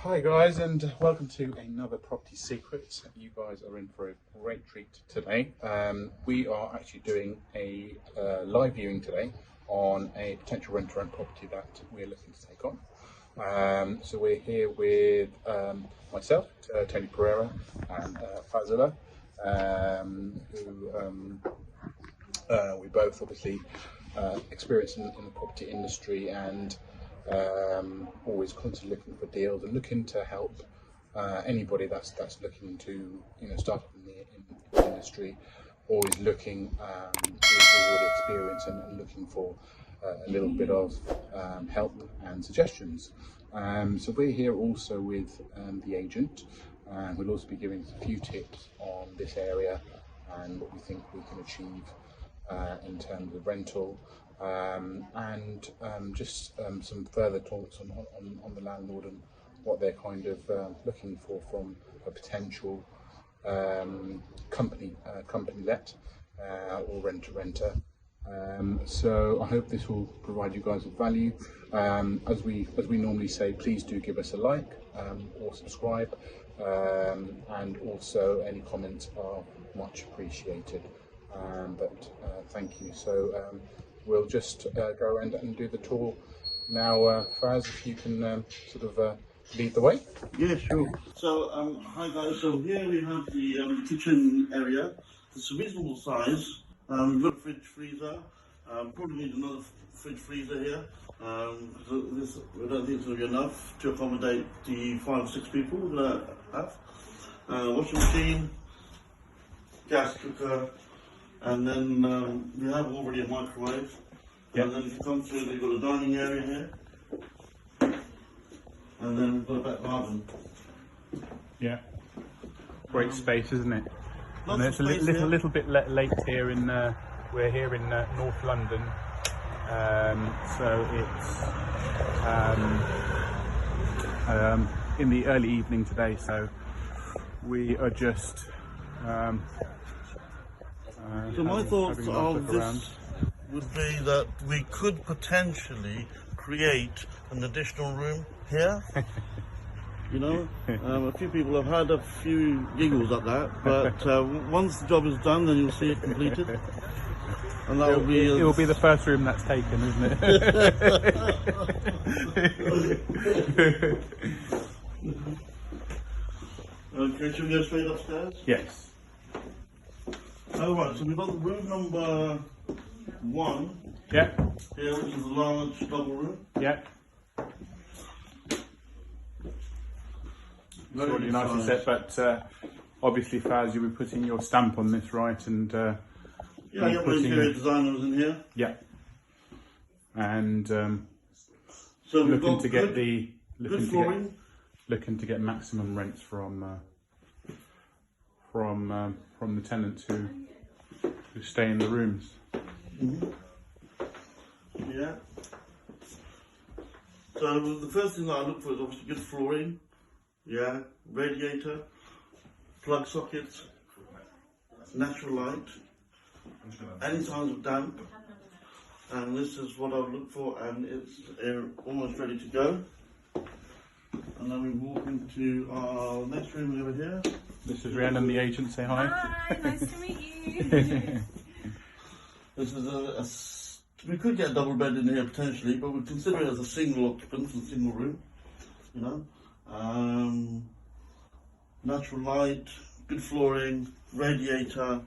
Hi guys, and welcome to another Property Secrets. You guys are in for a great treat today. We are actually doing a live viewing today on a potential rent-to-rent property that we're looking to take on. So we're here with myself, Tony Pereira, and Fazila, who we both obviously experienced in the property industry and always constantly looking for deals and looking to help anybody that's looking to start up in the industry. Always looking with all the experience and looking for a little bit of help and suggestions. So we're here also with the agent, and we'll also be giving a few tips on this area and what we think we can achieve in terms of rental. And just some further talks on the landlord and what they're kind of looking for from a potential company let or renter. So I hope this will provide you guys with value. As we normally say, please do give us a like or subscribe, and also any comments are much appreciated. But thank you. So we'll just go around and do the tour now. Faz, if you can sort of lead the way. Yeah, sure. So, hi guys. So here we have the kitchen area. It's a reasonable size. We've got a fridge freezer. Probably need another fridge freezer here. We don't think it's going to be enough to accommodate the 5 or 6 people we're going to have. Washing machine, gas cooker. And then we have already a microwave. Yep. And then if you come through, we've got a dining area here. And then we've got a back garden. Yeah. Great space, isn't it? And it's a little bit late here in, we're here in North London. So it's in the early evening today, so we are just so my thoughts of this would be that we could potentially create an additional room here. A few people have had a few giggles at that, but once the job is done, then you'll see it completed. And that will be... It will be the first room that's taken, isn't it? Okay, should we go straight upstairs? Yes. Alright, so we've got the room number 1. Yeah. Here, which is a large double room. Yeah. It's really nicely set, but obviously, Faz, you'll be putting your stamp on this, right? And yeah, I got my interior designers in here. Yeah. And so looking to get looking to get maximum rents from the tenants who stay in the rooms. Mm-hmm. Yeah. So the first thing that I look for is obviously good flooring. Yeah, radiator, plug sockets, natural light, any signs of damp, and this is what I would look for, and it's almost ready to go. And then we walk into our next room over here. This is Rhiannon, the agent. Say hi. Hi, nice to meet you. This is we could get a double bed in here potentially, but we consider it as a single occupant, a single room. Natural light, good flooring, radiator.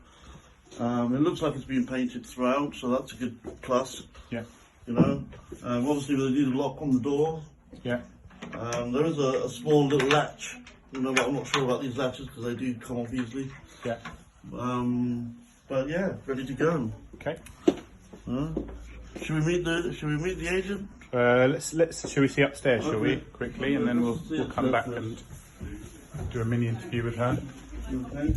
It looks like it's been painted throughout, so that's a good plus. Yeah. Obviously they need a lock on the door. Yeah. There is a small little latch. But I'm not sure about these latches because they do come off easily. Yeah. But yeah, ready to go. Okay. Should we meet the agent? Shall we see upstairs? Okay. Shall we quickly, and then we'll come back and do a mini interview with her. Okay.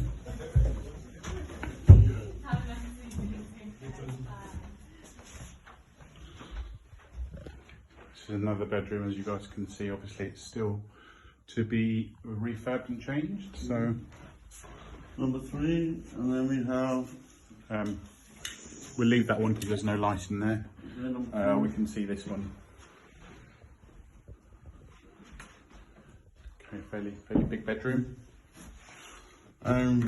This is another bedroom, as you guys can see. Obviously, it's still to be refurbed and changed. So number 3, and then we have. We'll leave that one because there's no light in there. We can see this one. A fairly big bedroom. And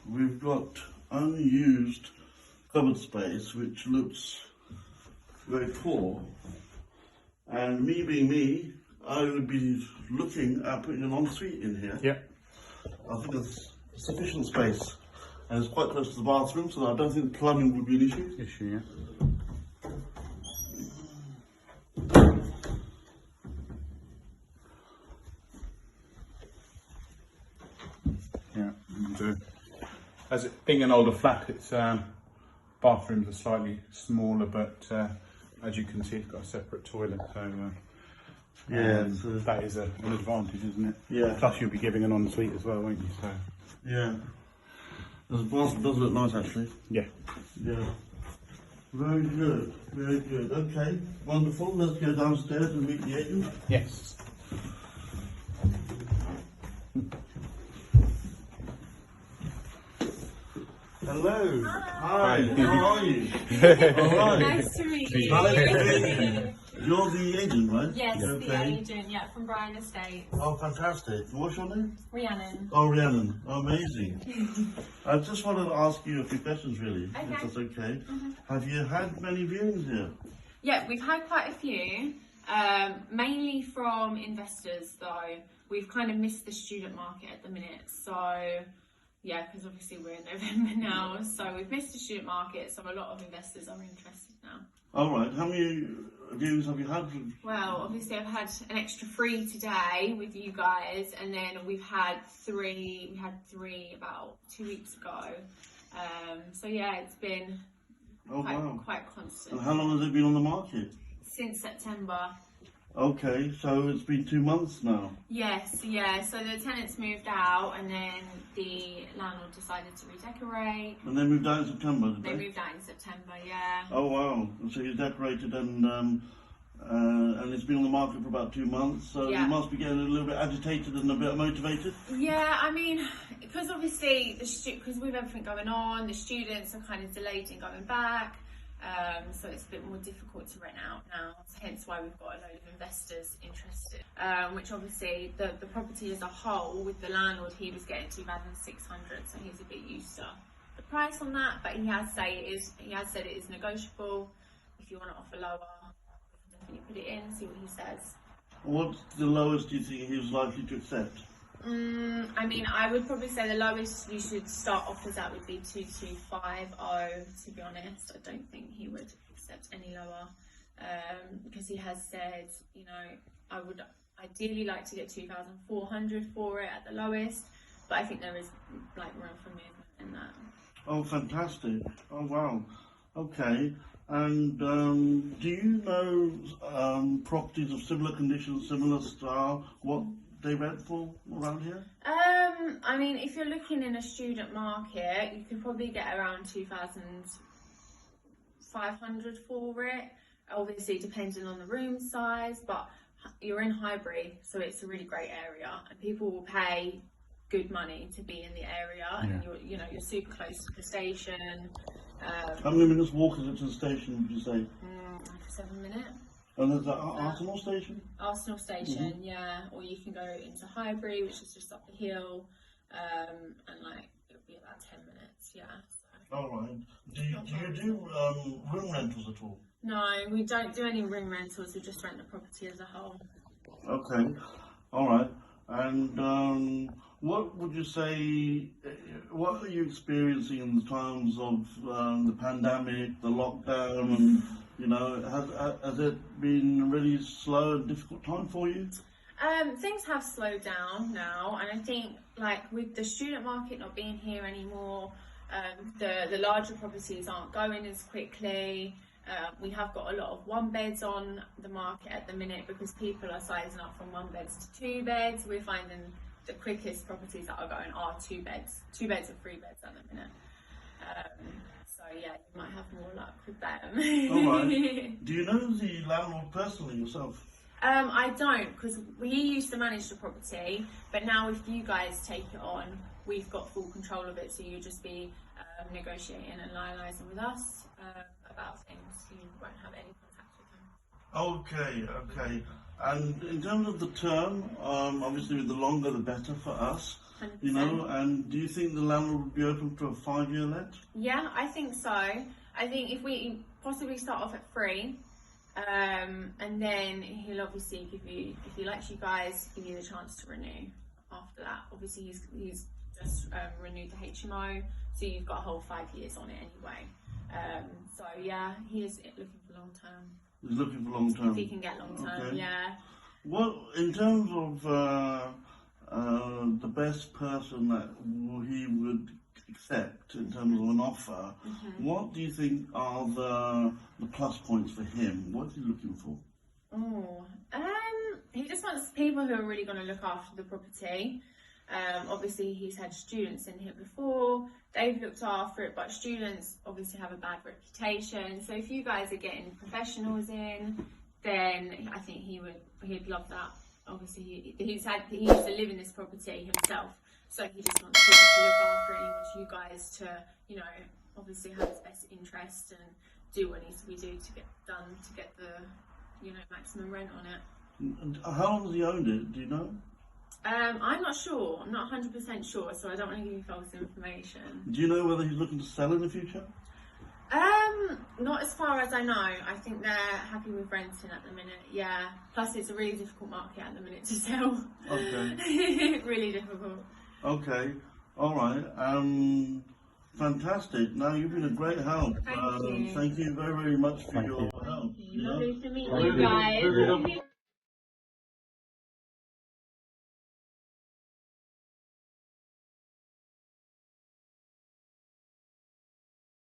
we've got unused cupboard space, which looks very poor. And me being me, I would be looking at putting an ensuite in here. Yeah. I think there's sufficient space, and it's quite close to the bathroom, so I don't think plumbing would be an issue. Yeah. Yeah. And, as it being an older flat, its bathrooms are slightly smaller, but as you can see, it's got a separate toilet. So that is an advantage, isn't it? Yeah. Plus, you'll be giving an ensuite as well, won't you? So Yeah. The bathroom does look nice, actually. yeah. Yeah. Very good. Very good. Okay. Wonderful. Let's go downstairs and meet the agent. Yes. Hello. Hi. How are you? All right. Nice to meet you. Nice to meet you. You're the agent, right? Yes, the Okay. agent, yeah, from Bryan Estate. Oh, fantastic. What's your name? Rhiannon. Oh, Rhiannon. Amazing. I just wanted to ask you a few questions, really, Okay. if that's okay. Have you had many viewings here? Yeah, we've had quite a few, mainly from investors though. We've kind of missed the student market at the minute, so yeah, because obviously we're in November now, so we've missed the student market, so a lot of investors are interested now. All right. How many viewings have you had? Well, obviously I've had an extra 3 today with you guys, and then we've had three about 2 weeks ago. So yeah, it's been quite constant. And how long has it been on the market? Since September. Okay, so it's been 2 months now. Yes, yeah. So the tenants moved out, and then the landlord decided to redecorate. And they moved out in September, did They they? moved out in September, yeah. Oh wow! And so you decorated and it's been on the market for about 2 months. So Yeah. you must be getting a little bit agitated and a bit motivated. Yeah, I mean, because obviously because with everything going on, the students are kind of delayed in going back. So it's a bit more difficult to rent out now, hence why we've got a load of investors interested, which obviously the property as a whole, with the landlord, he was getting 2,600, so he's a bit used to the price on that, but he has said it is negotiable. If you want to offer lower, we can definitely put it in, see what he says. What's the lowest do you think he was likely to accept? I mean, I would probably say the lowest you should start offers at would be 2250. To be honest, I don't think he would accept any lower, because he has said, you know, I would ideally like to get 2,400 for it at the lowest, but I think there is like room for movement in that. Oh, fantastic! Oh wow! Okay. And do you know properties of similar conditions, similar style? What they rent for around here? I mean, if you're looking in a student market, you could probably get around 2,500 for it. Obviously, depending on the room size, but you're in Highbury, so it's a really great area, and people will pay good money to be in the area, and you're super close to the station. How many minutes walk is it to the station, would you say? Like a 7 minute. And there's that Arsenal station? Arsenal station, yeah. Or you can go into Highbury, which is just up the hill, and like it'll be about 10 minutes, yeah. So. All right. Do you do room rentals at all? No, we don't do any room rentals. We just rent the property as a whole. Okay. All right. And what would you say? What are you experiencing in times of the pandemic, the lockdown, and has it been a really slow and difficult time for you? Things have slowed down now, and I think like with the student market not being here anymore, the larger properties aren't going as quickly. We have got a lot of 1 beds on the market at the minute because people are sizing up from 1 beds to 2 beds. We're finding the quickest properties that are going are 2 beds. 2 beds or 3 beds at the minute. So yeah, you might have more luck with that. All right. Do you know the landlord personally yourself? I don't, because he used to manage the property, but now if you guys take it on, we've got full control of it, so you'll just be negotiating and liaising with us about things. won't have any contact with him. Okay, okay. And in terms of the term, obviously the longer the better for us, 100%. you know, and do you think the landlord would be open to a 5-year let? Yeah, I think so. I think if we possibly start off at 3, and then he'll obviously give you, if he likes you guys, give you the chance to renew after that. Obviously he's just renewed the HMO, so you've got a whole 5 years on it anyway. So yeah, he is looking for long term. He's looking for long term. If he can get long term, Okay. yeah. Well, in terms of the best person that he would accept in terms of an offer, what do you think are the plus points for him? What is he looking for? Oh, he just wants people who are really going to look after the property. Obviously he's had students in here before, they've looked after it, but students obviously have a bad reputation. So if you guys are getting professionals in, then I think he'd love that. Obviously he used to live in this property himself, so he just wants people to look after it, and he wants you guys to, you know, obviously have his best interest and do what needs to be done to get the, you know, maximum rent on it. And how long has he owned it, do you know? I'm not sure. I'm not 100% sure, so I don't want to give you false information. Do you know whether he's looking to sell in the future? Not as far as I know. I think they're happy with renting at the minute, yeah. Plus it's a really difficult market at the minute to sell. Okay. Really difficult. Okay, alright. Fantastic. Now you've been a great help. Thank you. Thank you very, very much for your help. Lovely to meet you guys.